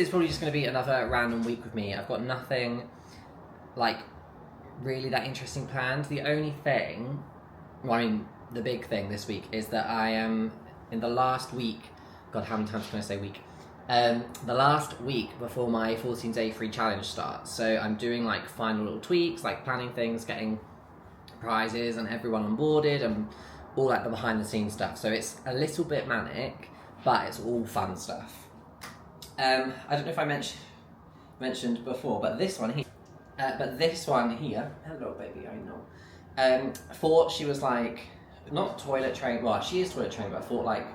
It's probably just going to be another random week with me. I've got nothing, like, really that interesting planned. The only thing, well, I mean, the big thing this week is that I am, in the last week, God, how many times can I say week? The last week before my 14-day free challenge starts. So I'm doing, like, final little tweaks, like planning things, getting prizes and everyone onboarded and all, like, the behind-the-scenes stuff. So it's a little bit manic, but it's all fun stuff. I don't know if I mentioned before, but this one here, hello baby, I know, thought she was like, not toilet trained, well she is toilet trained, but I thought like,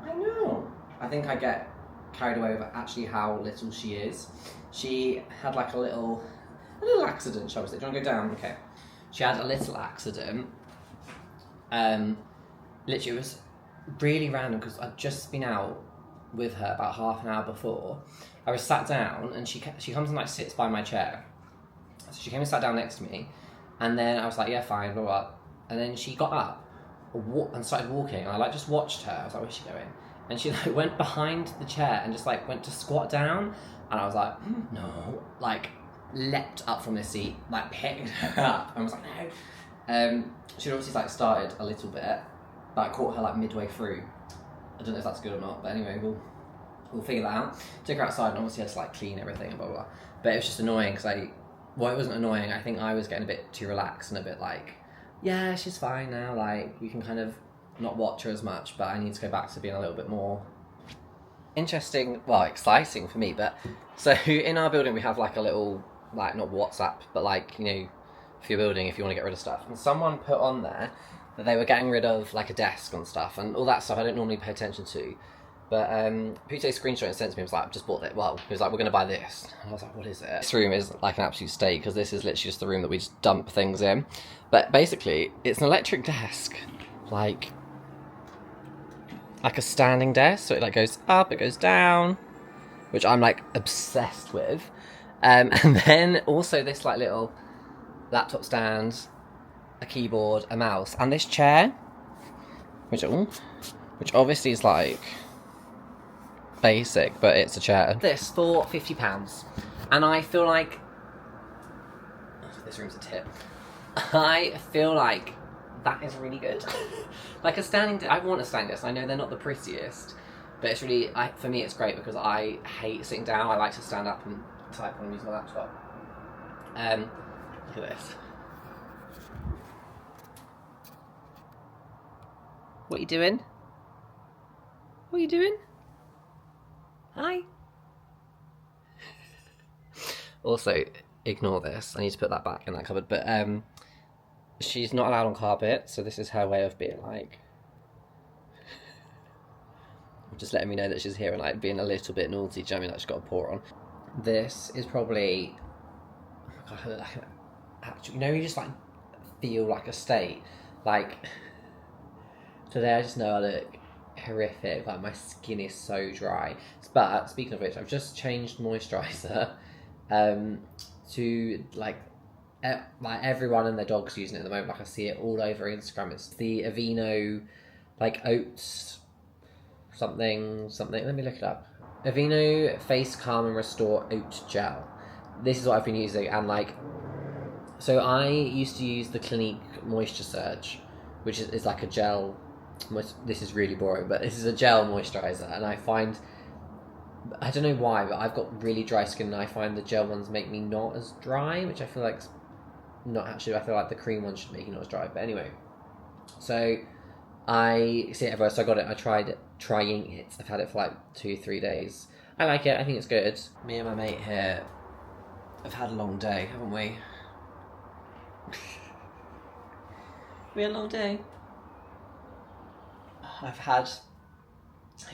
I know, I think I get carried away with actually how little she is. She had like a little accident, shall we say. Do you want to go down? Okay. She had a little accident, literally it was really random because I'd just been out with her about half an hour before. I was sat down and she comes and like sits by my chair. So she came and sat down next to me, and then I was like, yeah, fine, blah, blah. And then she got up and started walking, and I like just watched her. I was like, where's she going? And she like went behind the chair and just like went to squat down, and I was like, no, like leapt up from the seat, like picked her up, and was like, no. She'd obviously like started a little bit, but I caught her like midway through. I don't know if that's good or not, but anyway, we'll figure that out. Took her outside and obviously had to like clean everything and blah, blah, blah. But it was just annoying because it wasn't annoying. I think I was getting a bit too relaxed and a bit like, yeah, she's fine now. Like, we can kind of not watch her as much, but I need to go back to being a little bit more interesting, well, exciting for me. But so in our building, we have like a little, like, not WhatsApp, but like, you know, for your building, if you want to get rid of stuff. And someone put on there that they were getting rid of like a desk and stuff and all that stuff I don't normally pay attention to, but Pute screenshot and sent to me, was like, I've just bought it. Well, he was like, we're going to buy this, and I was like, what is it? This room is like an absolute state because this is literally just the room that we just dump things in, but basically it's an electric desk, like a standing desk, so it like goes up, it goes down, which I'm like obsessed with, and then also this like little laptop stand, a keyboard, a mouse, and this chair, which obviously is like basic, but it's a chair. This for £50, and I feel like this room's a tip. I feel like that is really good. Like a standing, I want a standing desk. I know they're not the prettiest, but it's really, for me, it's great because I hate sitting down. I like to stand up and type when I'm using my laptop. Look at this. What are you doing? What are you doing? Hi. Also, ignore this. I need to put that back in that cupboard. But she's not allowed on carpet, so this is her way of being like, just letting me know that she's here and like being a little bit naughty. Do you know what I mean? Like she's got a paw on. This is probably, oh my God, actually, you know, you just like feel like a state, like. Today I just know I look horrific, like my skin is so dry. But speaking of which, I've just changed moisturiser to like everyone and their dog's using it at the moment. Like I see it all over Instagram. It's the Aveeno like oats something. Let me look it up. Aveeno Face Calm and Restore Oat Gel. This is what I've been using, and like, so I used to use the Clinique Moisture Surge, which is like a gel. This is really boring, but this is a gel moisturiser, and I find, I don't know why, but I've got really dry skin, and I find the gel ones make me not as dry, which I feel like not actually. I feel like the cream ones should make you not as dry. But anyway, so I see it everywhere, so I got it. I tried trying it. I've had it for like 2-3 days. I like it. I think it's good. Me and my mate here have had a long day, haven't we? We had a long day.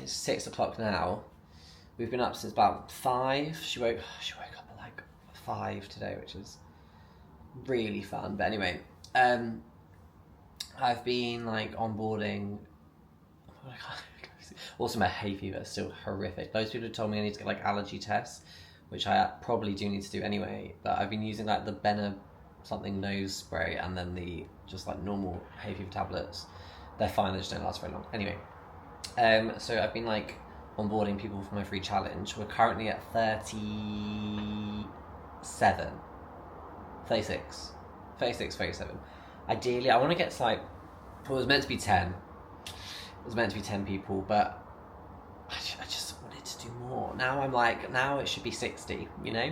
It's 6 o'clock now. We've been up since about 5. She woke up at like 5 today, which is really fun. But anyway, I've been like onboarding. Also, my hay fever is still horrific. Those people have told me I need to get like allergy tests, which I probably do need to do anyway. But I've been using like the Benna something nose spray and then the just like normal hay fever tablets. They're fine, they just don't last very long. Anyway, so I've been like onboarding people for my free challenge. We're currently at 37. 37. Ideally, I want to get to like, well, it was meant to be 10. It was meant to be 10 people, but I just wanted to do more. Now I'm like, now it should be 60, you know?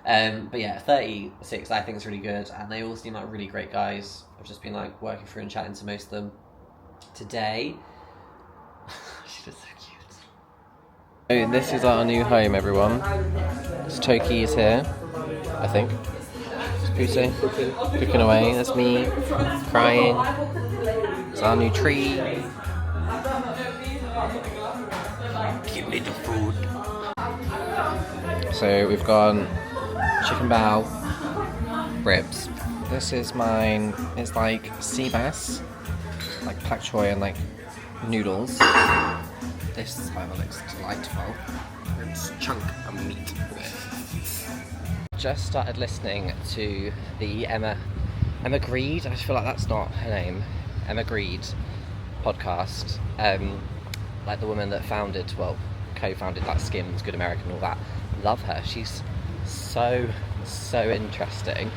But yeah, 36 I think is really good, and they all seem like really great guys. I've just been like working through and chatting to most of them today. She looks so cute. So this is our new home, everyone. Toki is here, I think. Pussy, cooking away. That's me, crying. It's our new tree. Give me the food. So we've gone chicken bao, ribs. This is mine. It's like sea bass, like pak choy and like noodles. This, however, looks delightful. It's chunk of meat. Just started listening to the Emma Greed. I just feel like that's not her name. Emma Greed podcast. Like the woman that co-founded like Skims, Good American, all that. Love her. She's so interesting.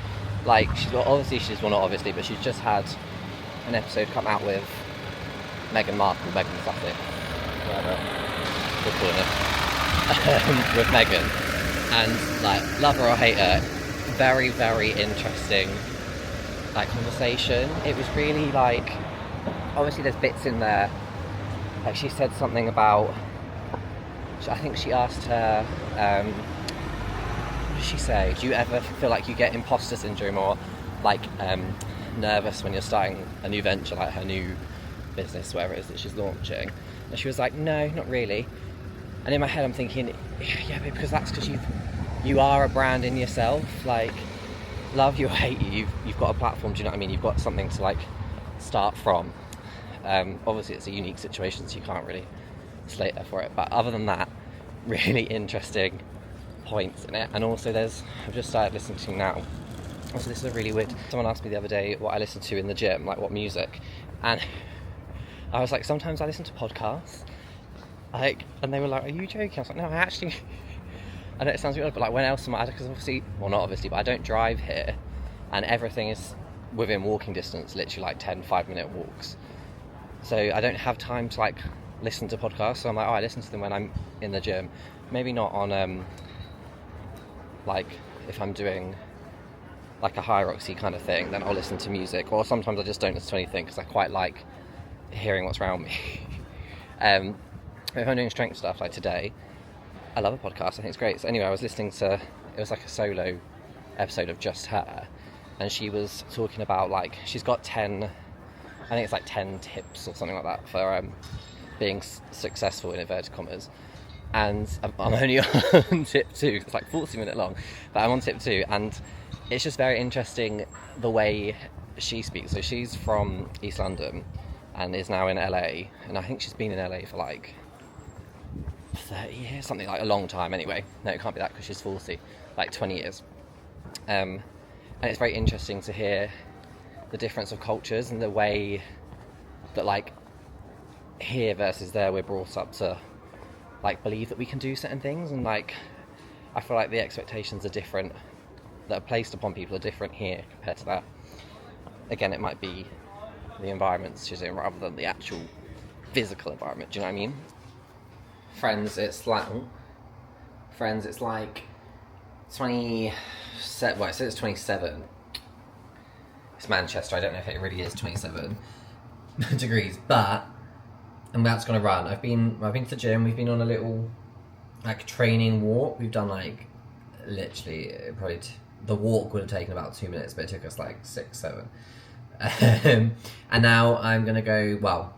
Like well, not obviously, but she's just had an episode come out with Meghan Markle, Meghan Sussex, whatever we're calling it, with Meghan. And like, love her or hate her, very interesting like conversation. It was really like, obviously there's bits in there, like she said something about, I think she asked her, what did she say? Do you ever feel like you get imposter syndrome or like nervous when you're starting a new venture, like her new business, whatever it is that she's launching? And she was like, no, not really. And in my head I'm thinking, yeah, but because that's because you are a brand in yourself. Like, love you or hate you, you've got a platform, do you know what I mean? You've got something to like start from. Obviously it's a unique situation, so you can't really slate her for it. But other than that, really interesting points in it. And also I've just started listening to now. Also, this is a really weird. Someone asked me the other day what I listen to in the gym, like what music, and I was like, sometimes I listen to podcasts. Like, and they were like, are you joking? I was like, no, I actually, I know it sounds weird, but like, when else am I, because obviously, well, not obviously, but I don't drive here, and everything is within walking distance, literally like 10 5-minute walks, so I don't have time to like listen to podcasts. So I'm like, I listen to them when I'm in the gym, maybe not on like if I'm doing like a high roxy kind of thing, then I'll listen to music, or sometimes I just don't listen to anything because I quite like hearing what's around me. If I'm doing strength stuff like today, I love a podcast, I think it's great. So anyway, I was listening to, it was like a solo episode of just her, and she was talking about like, she's got 10, I think it's like 10 tips or something like that for being successful in inverted commas. And I'm only on tip 2, it's like 40-minute long, but I'm on tip 2, and it's just very interesting the way she speaks. So she's from East London and is now in LA, and I think she's been in LA for like 30 years, something like a long time anyway. No, it can't be that because she's 40, like 20 years. And it's very interesting to hear the difference of cultures and the way that like here versus there we're brought up to like believe that we can do certain things, and like I feel like the expectations are different that are placed upon people are different here compared to that. Again, it might be the environment she's in rather than the actual physical environment, do you know what I mean? Friends, it's like 27, well, it says it's 27. It's Manchester, I don't know if it really is 27 degrees, but I'm about to go on a run. I've been to the gym, we've been on a little like training walk. We've done like literally probably the walk would have taken about 2 minutes, but it took us like 6-7. And now I'm gonna go, well,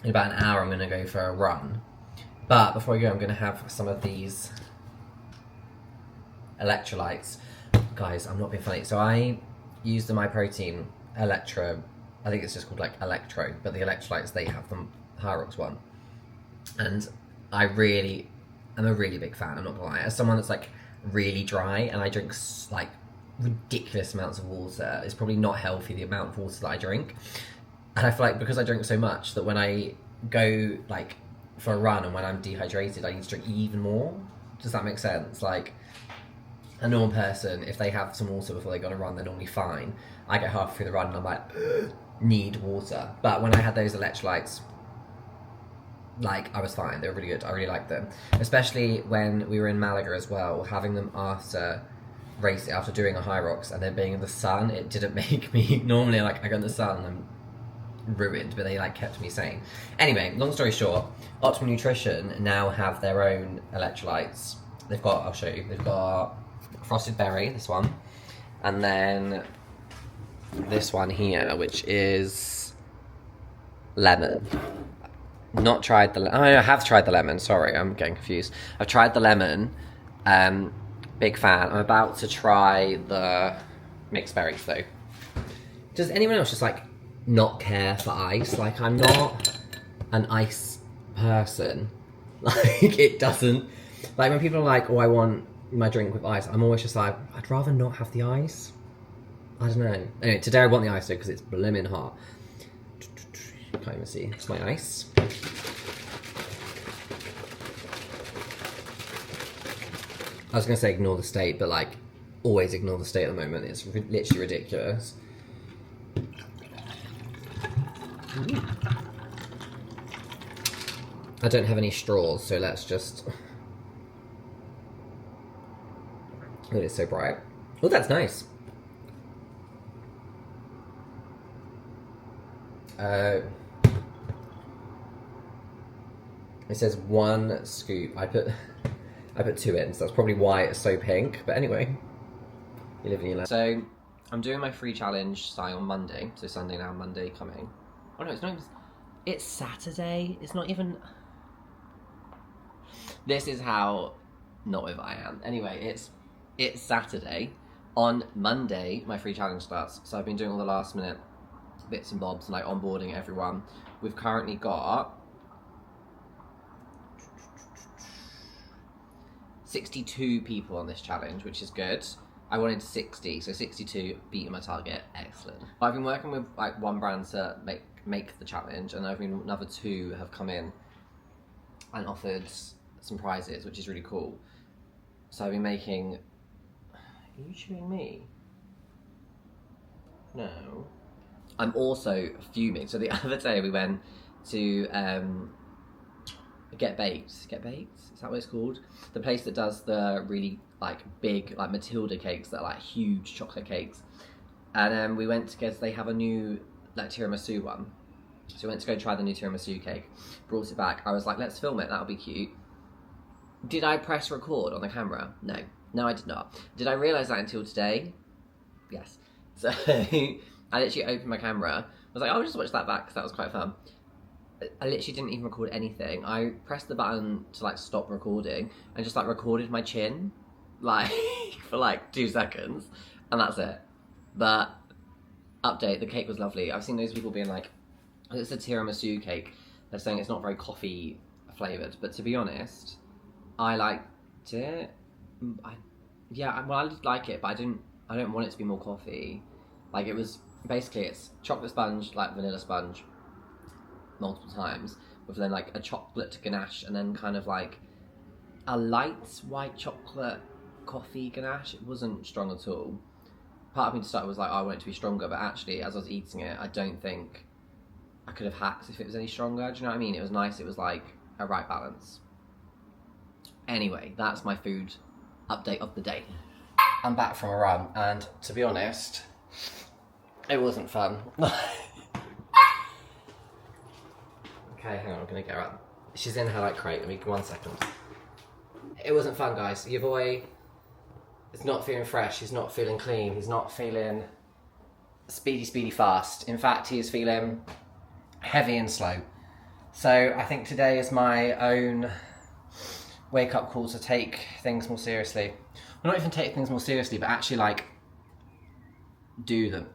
in about an hour I'm gonna go for a run. But before I go, I'm gonna have some of these electrolytes. Guys, I'm not being funny. So I use the My Protein Electro, I think it's just called like Electro, but the electrolytes, they have the Hyrox one. And I'm a really big fan, I'm not gonna lie. As someone that's like really dry and I drink like ridiculous amounts of water, it's probably not healthy the amount of water that I drink. And I feel like because I drink so much that when I go like for a run, and when I'm dehydrated, I need to drink even more. Does that make sense? Like, a normal person, if they have some water before they go on a run, they're normally fine. I get halfway through the run and I'm like, need water. But when I had those electrolytes, like, I was fine. They were really good. I really liked them. Especially when we were in Malaga as well, having them after doing a high rocks and then being in the sun, it didn't make me, normally like I go in the sun and I'm ruined, but they like kept me sane. Anyway, long story short, Optimum Nutrition now have their own electrolytes. They've got, I'll show you, they've got frosted berry, this one, and then this one here, which is lemon. Not tried the, I have tried the lemon, sorry, I'm getting confused. I've tried the lemon, big fan. I'm about to try the mixed berries though. Does anyone else just like not care for ice? Like, I'm not an ice person. Like, it doesn't, like when people are like, oh, I want my drink with ice, I'm always just like, I'd rather not have the ice. I don't know. Anyway, today I want the ice though because it's blimmin' hot. Can't even see. It's my ice. I was gonna say ignore the state, but like, always ignore the state at the moment. It's literally ridiculous. I don't have any straws, so let's just... Oh, it's so bright. Oh, that's nice. It says 1 scoop. I put 2 in, so that's probably why it's so pink. But anyway, you live in your life. So I'm doing my free challenge starting on Monday. So Sunday now, Monday coming. Oh no, it's not even... It's Saturday. It's not even... This is how not with I am. Anyway, it's Saturday. On Monday, my free challenge starts. So I've been doing all the last minute bits and bobs and like onboarding everyone. We've currently got 62 people on this challenge, which is good. I wanted 60, so 62, beating my target, excellent. I've been working with like one brand to make the challenge, and I've been another 2 have come in and offered some prizes, which is really cool. So I've been making... Are you chewing me? No. I'm also fuming. So the other day we went to Get Baked. Get Baked? Is that what it's called? The place that does the really like big like Matilda cakes that are like huge chocolate cakes. And we went to get, they have a new like tiramisu one. So we went to go try the new tiramisu cake. Brought it back. I was like, let's film it, that'll be cute. Did I press record on the camera? No. No, I did not. Did I realise that until today? Yes. So I literally opened my camera. I was like, oh, I'll just watch that back because that was quite fun. I literally didn't even record anything. I pressed the button to like stop recording and just like recorded my chin like for like 2 seconds, and that's it. But update, the cake was lovely. I've seen those people being like, it's a tiramisu cake. They're saying it's not very coffee flavoured, but to be honest, I liked it. Yeah, well, I did like it, but I don't want it to be more coffee. Like, it was basically, it's chocolate sponge, like vanilla sponge, multiple times, with then like a chocolate ganache, and then kind of like a light white chocolate coffee ganache. It wasn't strong at all. Part of me to start was like, oh, I want it to be stronger, but actually, as I was eating it, I don't think I could have hacked if it was any stronger. Do you know what I mean? It was nice. It was like a right balance. Anyway, that's my food update of the day. I'm back from a run, and to be honest, it wasn't fun. Okay, hang on, I'm gonna get her up. She's in her like crate. Let me 1 second. It wasn't fun, guys. Your boy is not feeling fresh. He's not feeling clean. He's not feeling speedy fast. In fact, he is feeling heavy and slow. So I think today is my own wake-up call to take things more seriously. Well, not even take things more seriously, but actually like do them.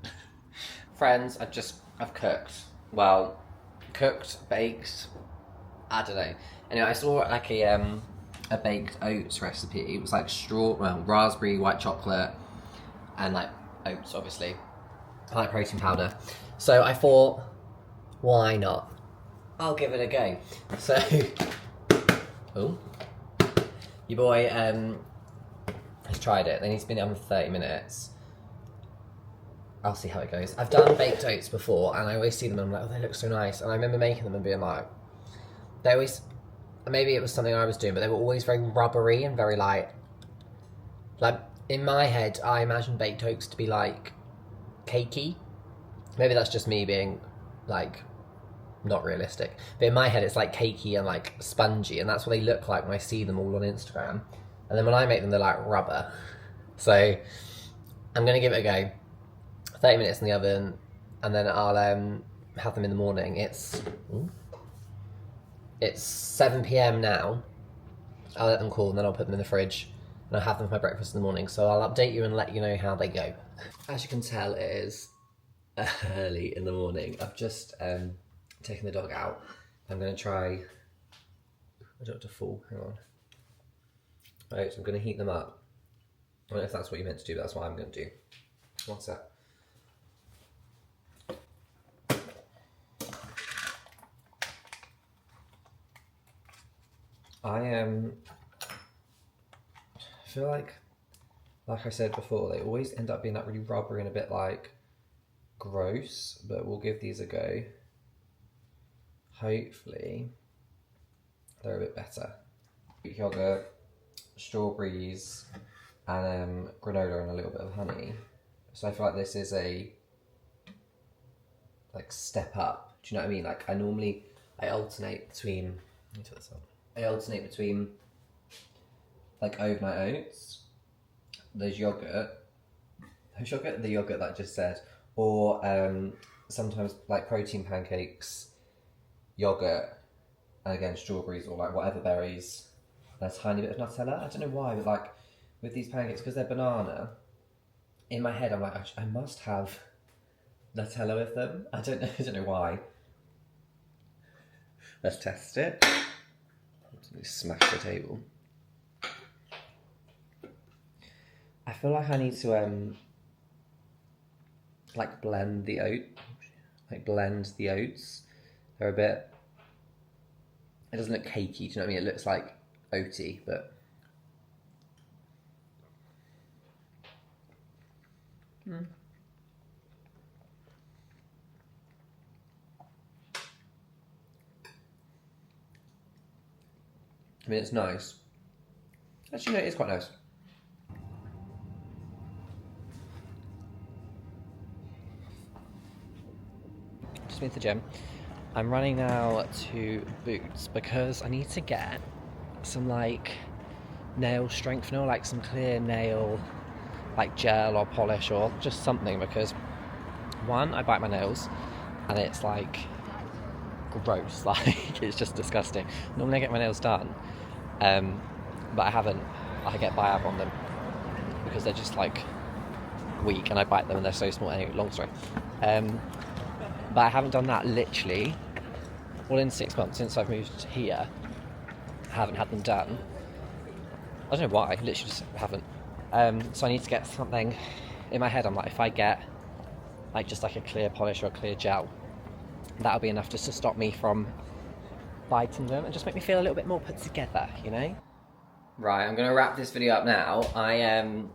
Friends, I've cooked. Well, cooked, baked, I don't know. Anyway, I saw like a baked oats recipe. It was like raspberry, white chocolate, and like oats, obviously. I like protein powder. So I thought, why not? I'll give it a go. So, oh, your boy has tried it. Then he's been on for 30 minutes. I'll see how it goes. I've done baked oats before, and I always see them and I'm like, oh, they look so nice. And I remember making them and being like, they always, maybe it was something I was doing, but they were always very rubbery and very like in my head, I imagine baked oats to be like cakey. Maybe that's just me being like not realistic. But in my head, it's like cakey and like spongy, and that's what they look like when I see them all on Instagram. And then when I make them, they're like rubber. So I'm gonna give it a go. 30 minutes in the oven, and then I'll have them in the morning. It's 7 PM now. I'll let them cool, and then I'll put them in the fridge, and I'll have them for my breakfast in the morning. So I'll update you and let you know how they go. As you can tell, it is early in the morning. I've just taken the dog out. I'm going to try, I don't have to fall, hang on. Right, so I'm going to heat them up. I don't know if that's what you meant to do, but that's what I'm going to do. One sec. I feel like I said before, they always end up being that really rubbery and a bit like gross, but we'll give these a go. Hopefully they're a bit better. Yogurt, strawberries, and granola and a little bit of honey. So I feel like this is a like step up. Do you know what I mean? Like I alternate between. Let me turn this on. I alternate between like overnight oats, the yogurt that I just said, or sometimes like protein pancakes, yogurt, and again strawberries or like whatever berries, and a tiny bit of Nutella. I don't know why, but like with these pancakes, because they're banana, in my head I'm like, I must have Nutella with them. I don't know why. Let's test it. Smash the table. I feel like I need to like blend the oats. They're a bit. It doesn't look cakey. Do you know what I mean? It looks like oaty, but. I mean, it's nice. Actually, no, it is quite nice. Just been to the gym. I'm running now to Boots because I need to get some like nail strengthener, like some clear nail like gel or polish or just something, because one, I bite my nails and it's like gross, like it's just disgusting. Normally I get my nails done, but I haven't. I get biab on them because they're just like weak and I bite them and they're so small. Anyway, long story. But I haven't done that literally all in 6 months since I've moved here. I haven't had them done. I don't know why, I literally just haven't. So I need to get something. In my head I'm like, if I get like just like a clear polish or a clear gel, that'll be enough just to stop me from biting them and just make me feel a little bit more put together, you know? Right, I'm going to wrap this video up now. I'm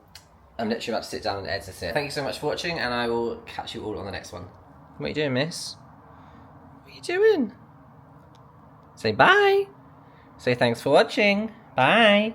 literally about to sit down and edit it. Thank you so much for watching, and I will catch you all on the next one. What are you doing, miss? What are you doing? Say bye. Say thanks for watching. Bye.